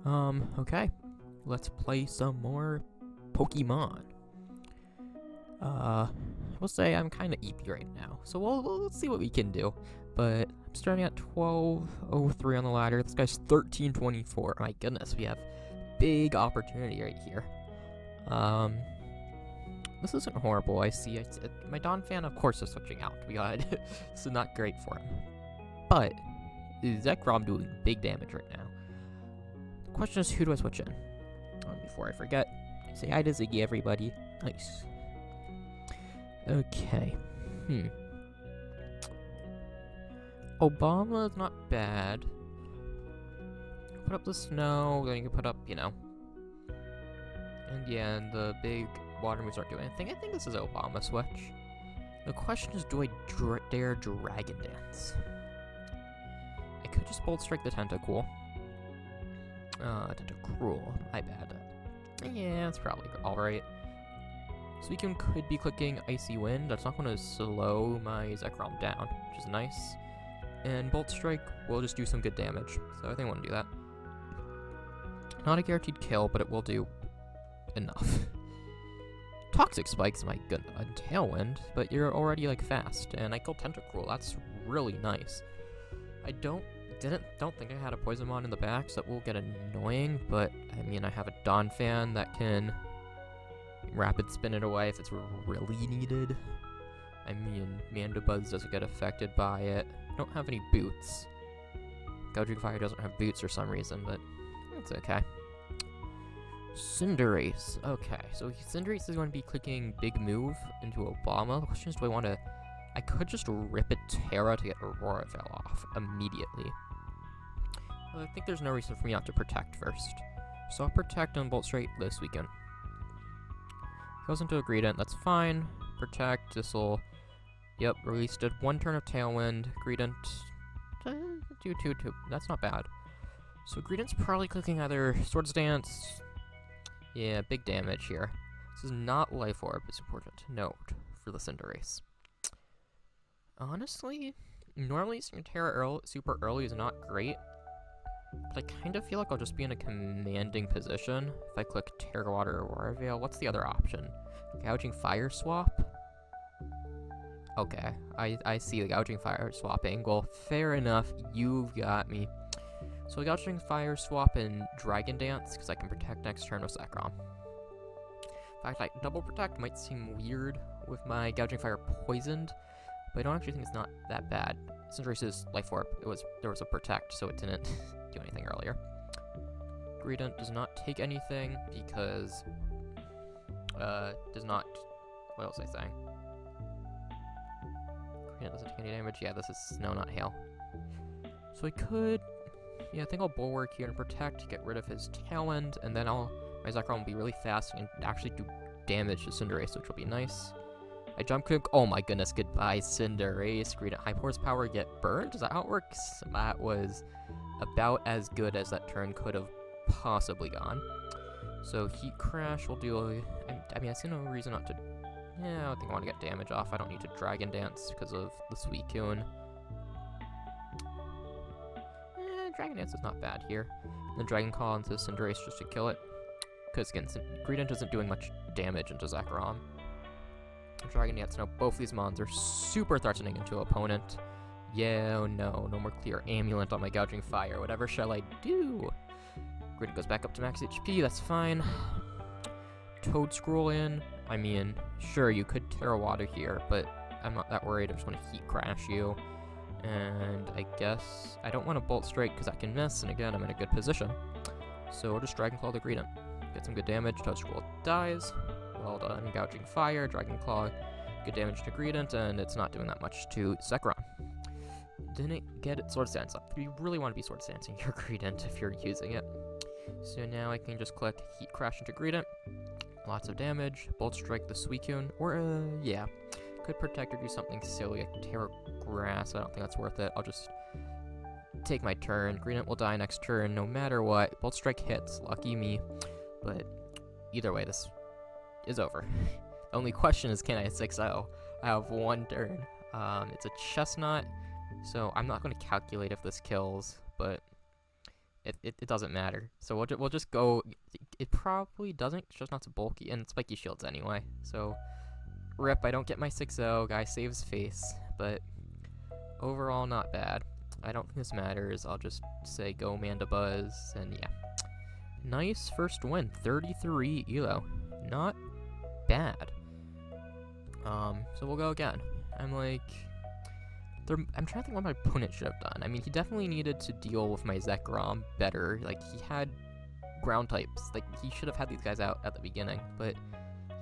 Okay. Let's play some more Pokemon. We'll say I'm kind of EP right now, so we'll see what we can do. But I'm starting at 12:03 on the ladder. This guy's 13:24. My goodness, we have big opportunity right here. This isn't horrible. I see. My Don fan, of course, is switching out. We got this is not great for him. But Zekrom doing big damage right now. The question is, who do I switch in? Before I forget, say hi to Ziggy, everybody. Nice. Okay. Obama's not bad. Put up the snow, then you can put up, and yeah, and the big water moves aren't doing anything. I think this is Obama switch. The question is, do I dare Dragon Dance? I could just Bolt Strike the Tentacool. Tentacruel, my bad. Yeah, it's probably alright. Suicune could be clicking Icy Wind. That's not going to slow my Zekrom down, which is nice. And Bolt Strike will just do some good damage, so I think I want to do that. Not a guaranteed kill, but it will do enough. Toxic Spike's my good Tailwind, but you're already like fast, and I killed Tentacruel. That's really nice. I don't think I had a Poisonmon in the back, so that will get annoying, but I mean, I have a Donphan that can rapid spin it away if it's really needed. I mean, Mandibuzz doesn't get affected by it. I don't have any boots. Gouging Fire doesn't have boots for some reason, but it's okay. Cinderace. Okay, so Cinderace is going to be clicking Big Move into Obama. The question is, do I want to... I could just rip a Terra to get Aurora Veil off immediately. I think there's no reason for me not to Protect first. So I'll Protect on Bolt Strike this weekend. Goes into a Greedent, that's fine. Protect, this'll... Yep, released it. 1 turn of Tailwind. Greedent... do 2. That's not bad. So Greedent's probably clicking either Swords Dance... Yeah, big damage here. This is not Life Orb, it's important to note for the Cinderace. Honestly, normally seeing Terra super early is not great, but I kind of feel like I'll just be in a commanding position if I click Terra Water or Aurora Veil. What's the other option? Gouging Fire Swap? Okay, I see the Gouging Fire Swap angle. Fair enough, you've got me. So Gouging Fire Swap and Dragon Dance, because I can Protect next turn with Zekrom. In fact, like, Double Protect might seem weird with my Gouging Fire poisoned, but I don't actually think it's not that bad. Cinderace's Life Orb, there was a Protect, so it didn't do anything earlier. Greedent does not take anything because does not. What else was I saying? Greedent doesn't take any damage. Yeah, this is snow, not hail. So I could. Yeah, I think I'll Bulwark here and Protect, get rid of his Tailwind, and then my Zekrom will be really fast and actually do damage to Cinderace, which will be nice. I Jump Kick. Oh my goodness, goodbye, Cinderace. Greedent High Horsepower, get burned? Is that how it works? That was about as good as that turn could have possibly gone. So Heat Crash will do... I mean, I see no reason not to... Yeah, I don't think I want to get damage off. I don't need to Dragon Dance because of the Suicune. Dragon Dance is not bad here. And then Dragon Claw into Cinderace just to kill it. Because again, Greedent isn't doing much damage into Zekrom. Dragon Dance, no, both these mons are super threatening into opponent. Yeah, oh no more clear Amulet on my Gouging Fire. Whatever shall I do? Greedent goes back up to max HP, that's fine. Toad Scroll in. I mean, sure, you could Terra Water here, but I'm not that worried. I just want to Heat Crash you. And I guess I don't want to Bolt Strike because I can miss, and again, I'm in a good position. So I'll just Dragon Claw the Greedent. Get some good damage. Toad Scroll dies. Well done. Gouging Fire, Dragon Claw, good damage to Greedent, and it's not doing that much to Zekrom. Didn't get it Swords Dance up. You really want to be Swords Dancing your Greedent if you're using it. So now I can just click Heat Crash into Greedent. Lots of damage. Bolt Strike the Suicune, or yeah. Could Protect or do something silly like Terra Grass. I don't think that's worth it. I'll just take my turn. Greedent will die next turn no matter what. Bolt Strike hits. Lucky me. But either way, this is over. The only question is, can I 6-0? I have 1 turn. It's a Chestnut, so I'm not going to calculate if this kills, but it doesn't matter. So we'll just go. It probably doesn't. It's just not so bulky and spiky shields anyway. So rip. I don't get my 6-0. Guy saves face, but overall not bad. I don't think this matters. I'll just say go Mandibuzz, and yeah. Nice first win. 33 elo. Not bad. So we'll go again. I'm trying to think what my opponent should have done. I mean, he definitely needed to deal with my Zekrom better. Like, he had ground types. Like, he should have had these guys out at the beginning, but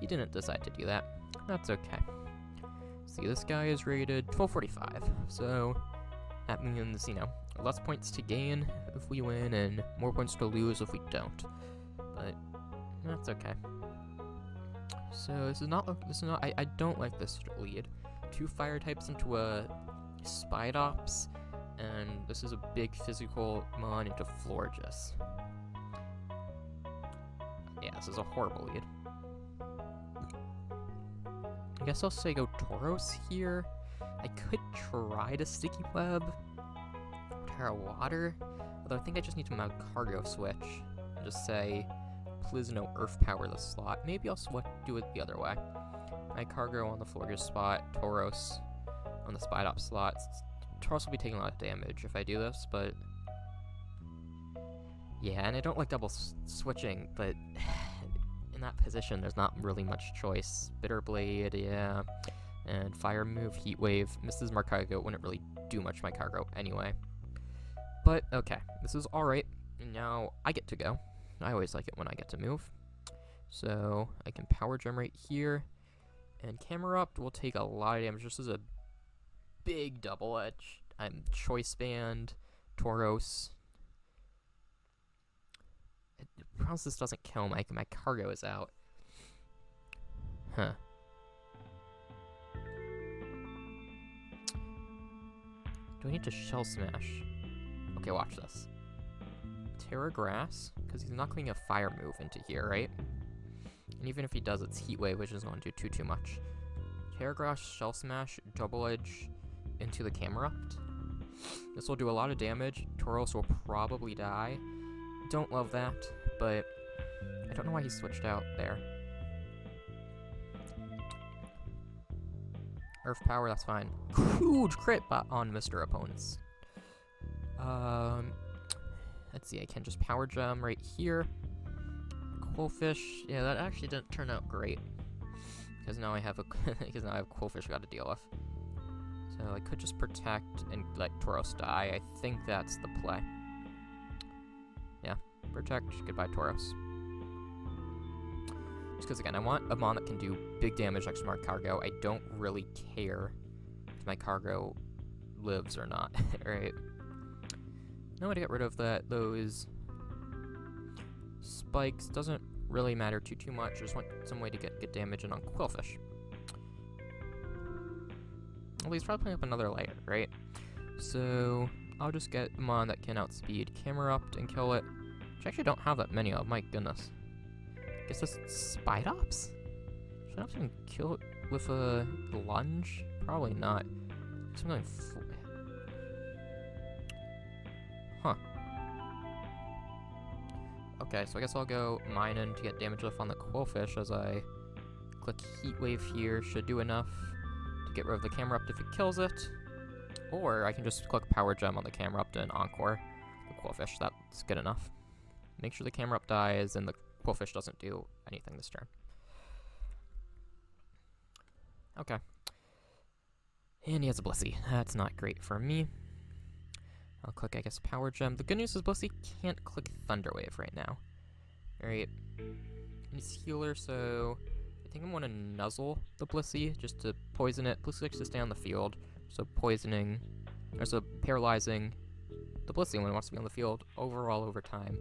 he didn't decide to do that. That's okay. See, this guy is rated 1245, so that means, you know, less points to gain if we win and more points to lose if we don't. But that's okay. So I don't like this lead. 2 fire types into a Spidops, and this is a big physical mon into Florges. Yeah, this is a horrible lead. I guess I'll say go Tauros here. I could try to Sticky Web, Terra Water, although I think I just need to Magcargo switch and just say, please no Earth Power this slot. Maybe I'll do it the other way. Magcargo on the Florges spot, Tauros on the Spidops slot. Tauros will be taking a lot of damage if I do this, but yeah, and I don't like double switching, but in that position, there's not really much choice. Bitter Blade, yeah, and Fire Move, Heat Wave, misses Magcargo, wouldn't really do much Magcargo anyway. But, okay, this is alright, and now I get to go. I always like it when I get to move. So, I can Power Gem right here, and Camerupt will take a lot of damage. This is a big double edge. I'm Choice Band, Tauros. I promise this doesn't kill my cargo is out. Huh. Do I need to Shell Smash? Okay, watch this. Terra Grass, because he's not going a Fire move into here, right? And even if he does, it's Heat Wave, which isn't going to do too much. Terra Grass, Shell Smash, Double Edge into the Camerupt. This will do a lot of damage. Tauros will probably die. Don't love that, but I don't know why he switched out there. Earth Power, that's fine. Huge crit on Mr. Opponents. Let's see, I can just Power Gem right here. Quillfish, yeah, that actually didn't turn out great. Because now I have Quillfish I got to deal with. So I could just protect and let Tauros die. I think that's the play. Yeah, protect, goodbye Tauros. Just because, again, I want a mon that can do big damage next to my cargo. I don't really care if my cargo lives or not, right? Now to get rid of those spikes doesn't really matter too much. I just want some way to get good damage in on Quillfish. Well, he's probably putting up another layer, right? So I'll just get a mon that can outspeed Camerupt and kill it. Which I actually don't have that many of, my goodness. Guess this Spidops? Should I have to kill it with a lunge? Probably not. Something huh. Okay, so I guess I'll go Minun to get damage lift on the Quillfish as I click Heat Wave here. Should do enough to get rid of the Camerupt if it kills it. Or I can just click Power Gem on the Camerupt and Encore the Quillfish. That's good enough. Make sure the Camerupt dies and the Quillfish doesn't do anything this turn. Okay. And he has a Blissey. That's not great for me. I'll click, I guess, Power Gem. The good news is Blissey can't click Thunder Wave right now. Alright. He's healer, so I think I'm going to nuzzle the Blissey just to poison it. Blissey likes to stay on the field, so poisoning, or so paralyzing the Blissey when it wants to be on the field overall over time.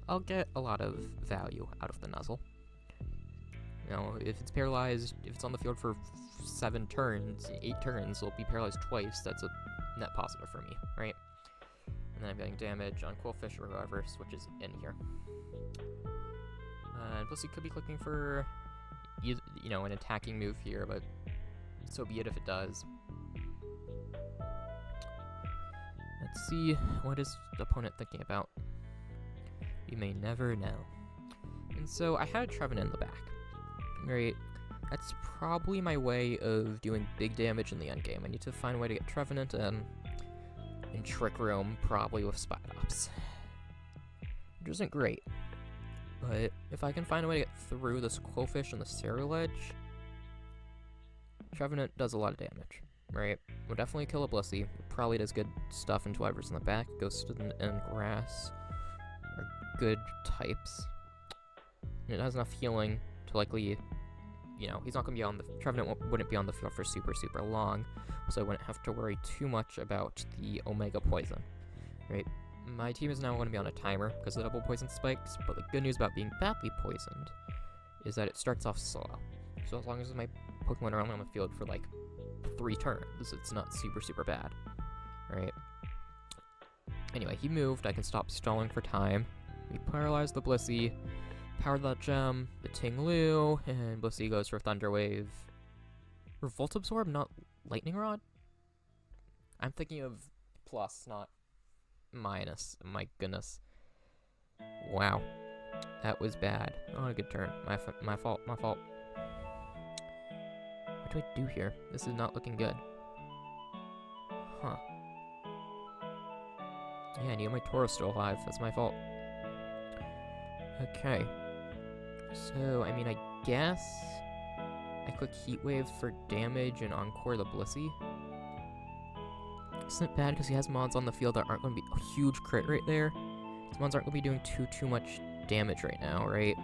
I'll get a lot of value out of the nuzzle. You know, if it's paralyzed, if it's on the field for 7 turns, 8 turns, it'll be paralyzed twice. That's a net positive for me, right? And then I'm getting damage on Quillfish or whoever switches in here. Blissey could be clicking for, you know, an attacking move here, but so be it if it does. Let's see, what is the opponent thinking about? You may never know. And so I had Trevenant in the back. Right? That's probably my way of doing big damage in the endgame. I need to find a way to get Trevenant in Trick Room, probably with Spidops. Which isn't great. But if I can find a way to get through this Quillfish and the Cerulege, Trevenant does a lot of damage, right? Would definitely kill a Blissey. Probably does good stuff into whatever's in the back. Ghost and Grass are good types. And it has enough healing to likely, you know, he's not going to be on the... Trevenant wouldn't be on the field for super, super long, so I wouldn't have to worry too much about the Omega Poison, right? My team is now going to be on a timer because of the double poison spikes, but the good news about being badly poisoned is that it starts off slow. So as long as my Pokemon are only on the field for like 3 turns, it's not super, super bad, right? Anyway, he moved. I can stop stalling for time. We paralyze the Blissey, power that gem, the Ting-Lu, and Blissey goes for Thunder Wave. Revolt Absorb, not Lightning Rod? I'm thinking of plus, not minus. My goodness. Wow. That was bad. Not a good turn. My fault. What do I do here? This is not looking good. Huh. Yeah, I need my Tauros still alive. That's my fault. Okay. So, I mean, I guess I click Heat Wave for damage and Encore the Blissey. Isn't bad because he has mons on the field that aren't going to be a huge crit right there. These mons aren't going to be doing too much damage right now, right?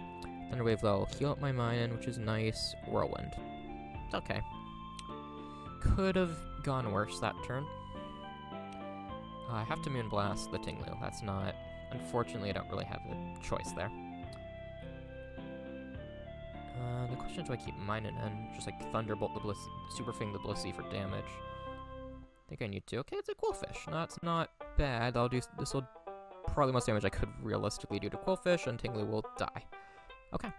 Thunder Wave though, heal up my Minun, which is nice. Whirlwind. It's okay. Could have gone worse that turn. I have to Moonblast the Ting-Lu. That's not... Unfortunately, I don't really have a choice there. The question is, do I keep Minun in? Just like Thunderbolt the Blissey, Super Fang the Blissey for damage. I think I need to. Okay, it's a Quillfish. That's not bad. This will probably most damage I could realistically do to Quillfish, and Ting-Lu will die. Okay.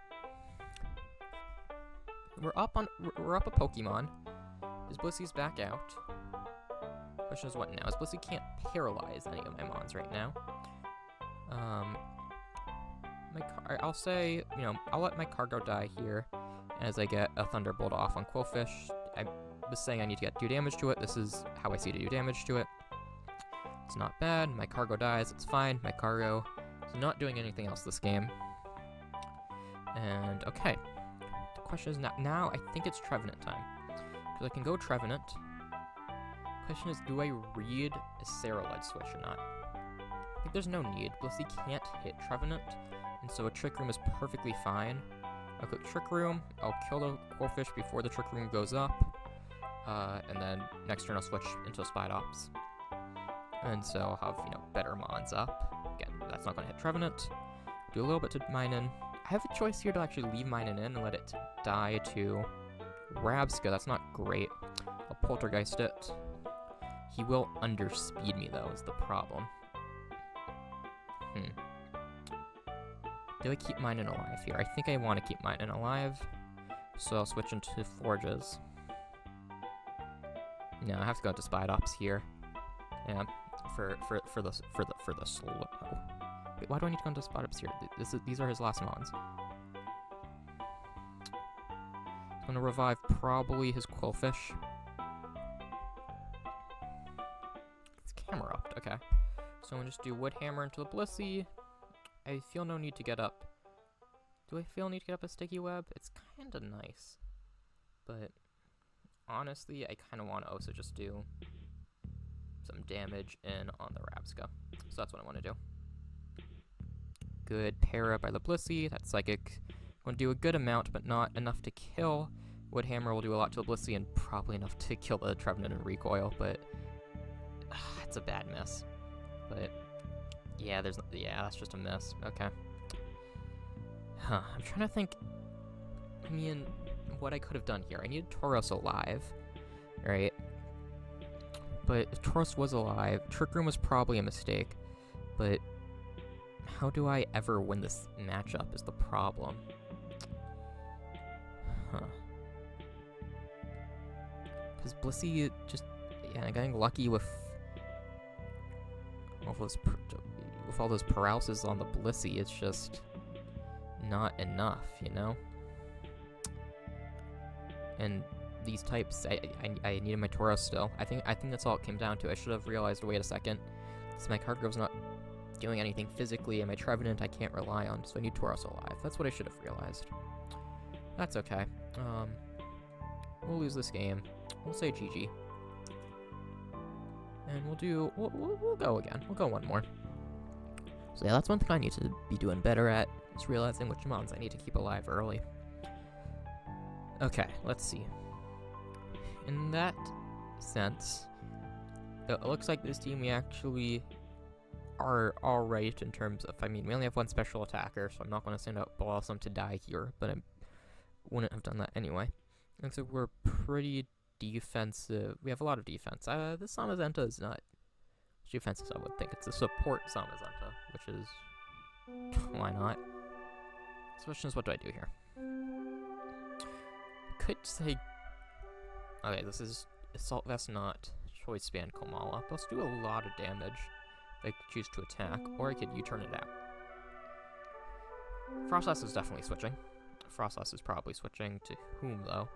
We're up a Pokemon. Is Blissey's back out? Question is what now? As Blissey can't paralyze any of my mons right now. I'll say, you know, I'll let my Cargo die here as I get a Thunderbolt off on Quillfish. I was saying I need to do damage to it. This is how I see to do damage to it. It's not bad. My Cargo dies. It's fine. My Cargo is not doing anything else this game. And, okay. The question is now I think it's Trevenant time. Because I can go Trevenant. Question is, do I read a Cerulege switch or not? I think there's no need. Blissey can't hit Trevenant, and so a Trick Room is perfectly fine. I'll click Trick Room, I'll kill the Quillfish before the Trick Room goes up, and then next turn I'll switch into Spidops. And so I'll have, you know, better mons up. Again, that's not going to hit Trevenant. Do a little bit to Minun. I have a choice here to actually leave Minun in and let it die to Rabsca. That's not great. I'll Poltergeist it. He will underspeed me, though, is the problem. Do I keep Minun alive here? I think I want to keep Minun alive. So I'll switch into Forges. No, I have to go into Spidops here. Yeah, for the slow. Wait, why do I need to go into Spidops here? These are his last mons. I'm gonna revive probably his Quillfish. It's Camerupt, okay. So I'm gonna just do Wood Hammer into the Blissey. I feel no need to get up. Do I feel need to get up a Sticky Web? It's kinda nice. But honestly, I kinda want to also just do some damage in on the Rabsca. So that's what I want to do. Good para by the Blissey. That Psychic will do a good amount, but not enough to kill. Wood Hammer will do a lot to the Blissey and probably enough to kill the Trevenant and Recoil, but it's a bad miss. But yeah, that's just a miss. Okay. I'm trying to think. I mean, what I could have done here. I needed Tauros alive, right? But if Tauros was alive, Trick Room was probably a mistake. But how do I ever win this matchup is the problem. Because Blissey just, yeah, getting lucky with all those. with all those paralysis on the Blissey, it's just not enough, you know? And these types, I needed my Tauros still. I think that's all it came down to. I should have realized, wait a second, this my Cargrove's not doing anything physically, and my Trevenant I can't rely on, so I need Tauros alive. That's what I should have realized. That's okay. We'll lose this game. We'll say GG. And we'll go again. We'll go one more. So yeah, that's one thing I need to be doing better at, is realizing which mons I need to keep alive early. Okay, let's see. In that sense, it looks like this team we actually are alright in terms of, I mean, we only have one special attacker, so I'm not going to send out Blossom to die here, but I wouldn't have done that anyway. Looks like we're pretty defensive. We have a lot of defense. This Zamazenta is not as defensive as I would think. It's a support Zamazenta, which is... why not? So question is, what do I do here? Could say... okay, this is Assault Vest, not Choice Band Komala. Those do a lot of damage if I choose to attack, or I could U-turn it out. Frostlass is definitely switching. Frostlass is probably switching to whom, though?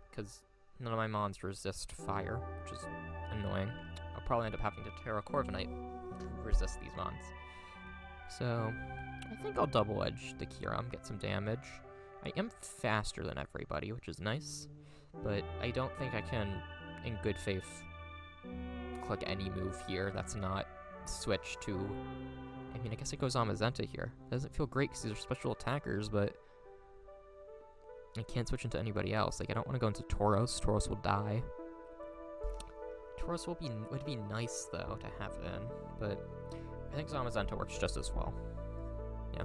Because none of my mons resist fire, which is annoying. I'll probably end up having to Terra Corviknight to resist these mons. So, I think I'll double edge the Kyurem, get some damage. I am faster than everybody, which is nice, but I don't think I can, in good faith, click any move here that's not switch to... I mean, I guess it goes on Zamazenta here. It doesn't feel great because these are special attackers, but I can't switch into anybody else. Like, I don't want to go into Tauros. Tauros will die. Tauros would be nice, though, to have in, but I think Zamazenta works just as well. Yeah.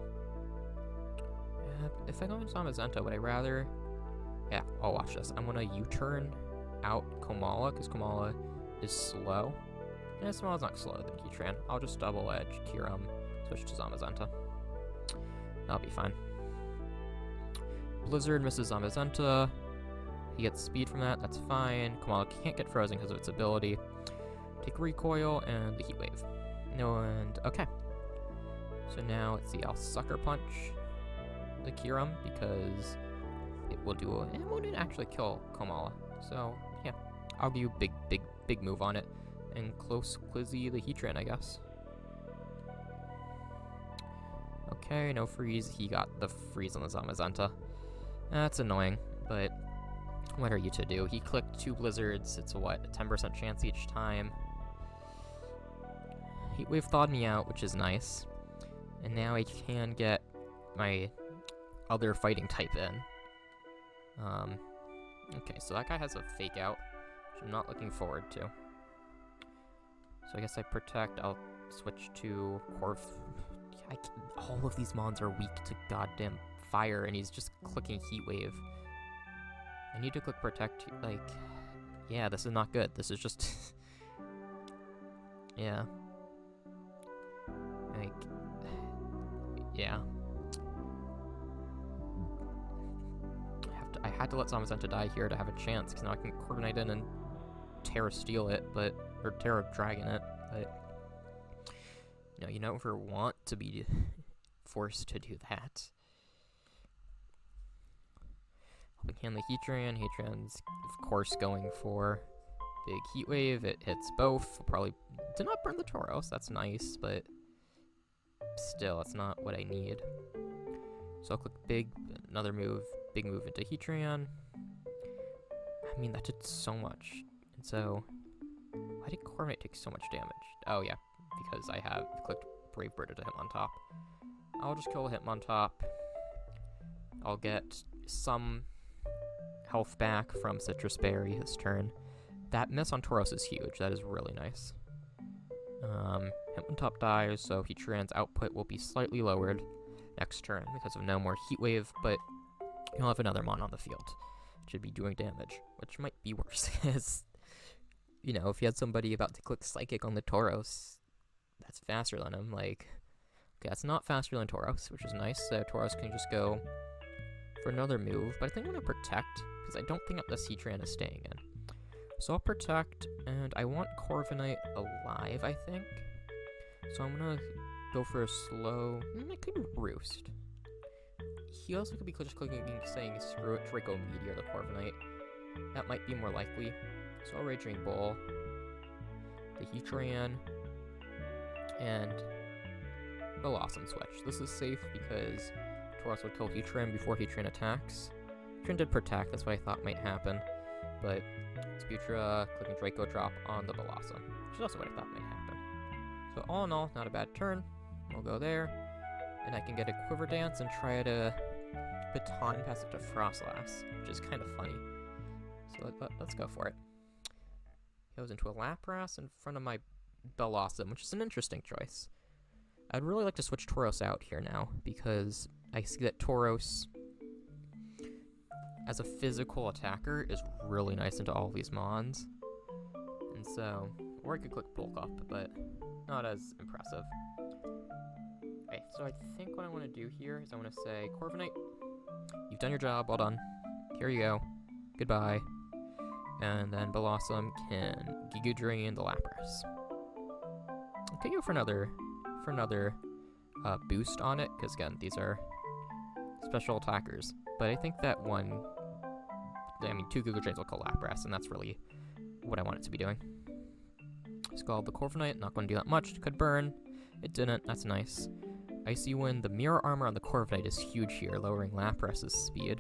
If I go into Zamazenta, would I rather... yeah, I'll watch this. I'm going to U-turn out Komala, because Komala is slow. Yeah, Komala's not slower than Keytran. I'll just double-edge Kyurem, switch to Zamazenta. That'll be fine. Blizzard misses Zamazenta. He gets speed from that, that's fine. Komala can't get frozen because of its ability. Take Recoil and the Heat Wave. No, and okay. So now, let's see, I'll Sucker Punch the Kyurem because it will do it won't actually kill Komala. So, yeah. I'll do a big move on it. And close Clizzy the Heatran, I guess. Okay, no freeze. He got the freeze on the Zamazenta. That's annoying, but what are you to do? He clicked 2 blizzards. It's a, what, a 10% chance each time. Heatwave thawed me out, which is nice. And now I can get my other fighting type in. Okay, so that guy has a fake out, which I'm not looking forward to. So I guess I protect. I'll switch to Corv. All of these mons are weak to goddamn fire, and he's just clicking Heat Wave. I need to click Protect. Like, yeah, this is not good. This is just... yeah. Like, yeah. I had to let Zamazenta die here to have a chance, because now I can Corviknight in and Terra Steel it, but... or Terra Dragon it, but... you never want to be forced to do that. Helping hand the Heatran. Heatran's, of course, going for big Heat Wave. It hits both. Probably did not burn the Tauros. That's nice, but still, it's not what I need. So I'll click another move, big move into Heatran. I mean, that did so much. And so, why did Corviknight take so much damage? Oh, yeah, because I have clicked Brave Bird to Hitmontop. I'll just kill Hitmontop. I'll get some health back from Citrus Berry this turn. That miss on Tauros is huge. That is really nice. Hitmontop dies, so Heatran's output will be slightly lowered next turn because of no more Heat Wave, but you'll have another mon on the field. Should be doing damage, which might be worse, because, if you had somebody about to click Psychic on the Tauros, that's faster than him, like... okay, that's not faster than Tauros, which is nice, so Tauros can just go for another move, but I think I'm going to Protect, because I don't think this Heatran is staying in. So I'll Protect, and I want Corviknight alive, I think. So I'm going to go for a slow... it could be Roost. He also could be just clicking saying screw it, Draco Meteor the Corviknight. That might be more likely. So I'll Raging Bull, the Heatran, and Blossom Switch. This is safe because Tauros will kill Heatran before Heatran attacks. Heatran did protect, that's what I thought might happen. But Sputra clicking Draco Drop on the Blossom, which is also what I thought might happen. So all in all, not a bad turn. We'll go there, and I can get a Quiver Dance and try to Baton Pass it to Frostlass, which is kind of funny. So let's go for it. Goes into a Lapras in front of my Blossom, which is an interesting choice. I'd really like to switch Tauros out here now, because I see that Tauros, as a physical attacker, is really nice into all of these Mons. And so, or I could click Bulk Up, but not as impressive. Okay, so I think what I want to do here is I want to say, Corviknight, you've done your job, well done. Here you go. Goodbye. And then Blossom can Giga Drain the Lapras. I could go for another boost on it, because again, these are special attackers. But I think that two Giga Drains will kill Lapras, and that's really what I want it to be doing. Scald the Corviknight, not going to do that much. Could burn. It didn't, that's nice. Icy Wind, the Mirror Armor on the Corviknight is huge here, lowering Lapras's speed.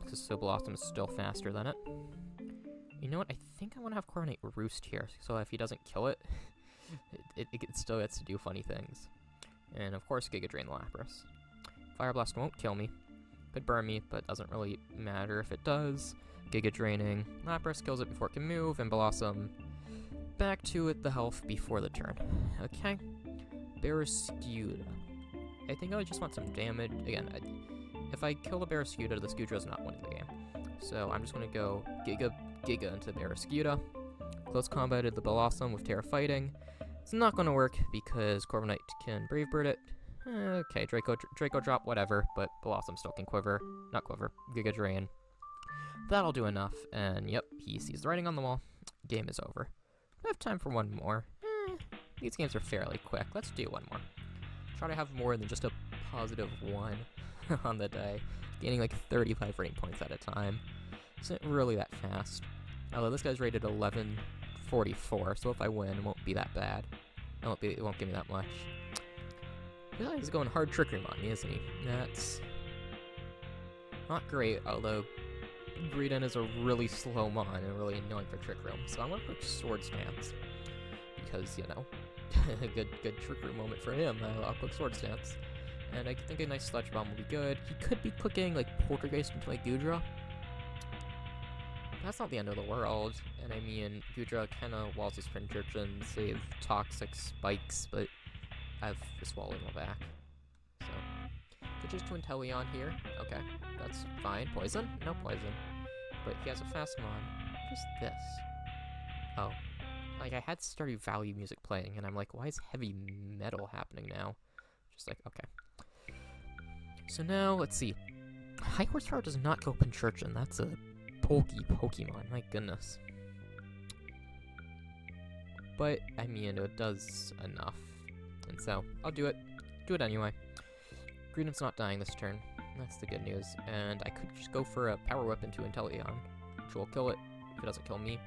Because Blossom is still faster than it. You know what, I think I want to have Corviknight Roost here, so if he doesn't kill it, it still gets to do funny things. And of course, Giga Drain the Lapras. Fire Blast won't kill me. Could burn me, but doesn't really matter if it does. Giga Draining. Lapras kills it before it can move, and Blossom back to it the health before the turn. Okay. Barraskewda. I think I just want some damage. Again, if I kill the Barraskewda, the Scudra is not winning the game. So I'm just going to go Giga into Barraskewda. Close combated the Blossom with Terra Fighting. It's not going to work because Corviknight can Brave Bird it. Okay, Draco Drop, whatever, but Blossom still can Quiver. Not Quiver, Giga Drain. That'll do enough, and yep, he sees the writing on the wall. Game is over. I have time for one more. These games are fairly quick. Let's do one more. Try to have more than just a +1 on the day. Gaining like 35 rating points at a time. Isn't really that fast. Although this guy's rated 1144, so if I win, it won't be that bad. It won't give me that much. He's going hard Trick Room on me, isn't he? That's not great, although Greedent is a really slow mon and really annoying for Trick Room. So I'm going to click Sword Stance. Because, you know, a good Trick Room moment for him. I'll click Sword Stance. And I think a nice Sludge Bomb will be good. He could be clicking, like, Poltergeist into my Goodra. That's not the end of the world. And I mean, Goodra kind of walls his Pincurchin and save Toxic Spikes, but I've swallowed my back. So, switches to Inteleon here. Okay, that's fine. Poison? No poison. But he has a fast mon. What is this? Oh. Like, I had Stardew Valley music playing, and I'm like, why is heavy metal happening now? Just like, okay. So now, let's see. High Horsepower does not go Pincurchin. That's a Pokemon, my goodness. But, I mean, it does enough. And so, I'll do it. Do it anyway. Greedent's not dying this turn. That's the good news. And I could just go for a Power Whip into Inteleon, which will kill it if it doesn't kill me.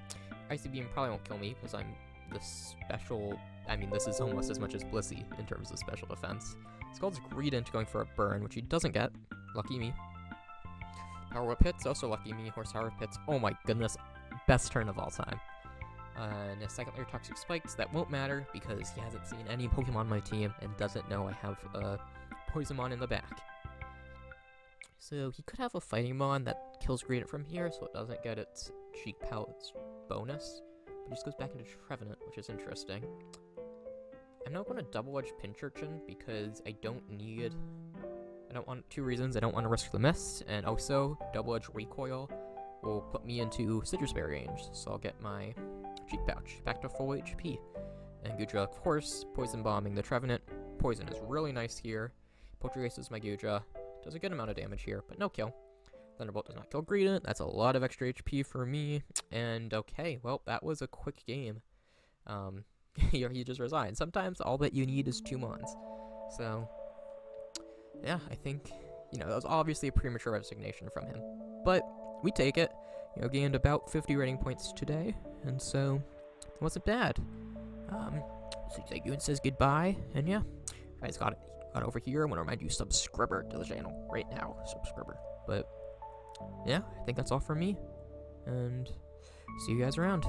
Icy Beam probably won't kill me because I'm the special... I mean, this is almost as much as Blissey in terms of special defense. Scald's Greedent going for a burn, which he doesn't get. Lucky me. Power Whip hits, also lucky me. Horsepower hits. Oh my goodness. Best turn of all time. And a second layer Toxic Spikes, that won't matter because he hasn't seen any Pokemon on my team and doesn't know I have a Poisonmon in the back. So he could have a Fighting Mon that kills Greedent from here, so it doesn't get its Cheek Pouch bonus. But just goes back into Trevenant, which is interesting. I'm not going to Double Edge Pincurchin because I don't want 2 reasons. I don't want to risk the miss, and also Double Edge Recoil will put me into Citrus Berry range, so I'll get my Cheek Pouch back to full HP. And Goodra, of course, Poison Bombing the Trevenant. Poison is really nice here. Poltergeist is my Goodra. Does a good amount of damage here, but no kill. Thunderbolt does not kill Greedent. That's a lot of extra HP for me. And okay, well, that was a quick game. he just resigned. Sometimes all that you need is 2 Mons. So, yeah, I think, that was obviously a premature resignation from him. But we take it. Gained about 50 rating points today, and so it wasn't bad. So thank you and says goodbye, and yeah, guys got over here. I want to remind you, subscriber to the channel right now, subscriber. But yeah, I think that's all from me, and see you guys around.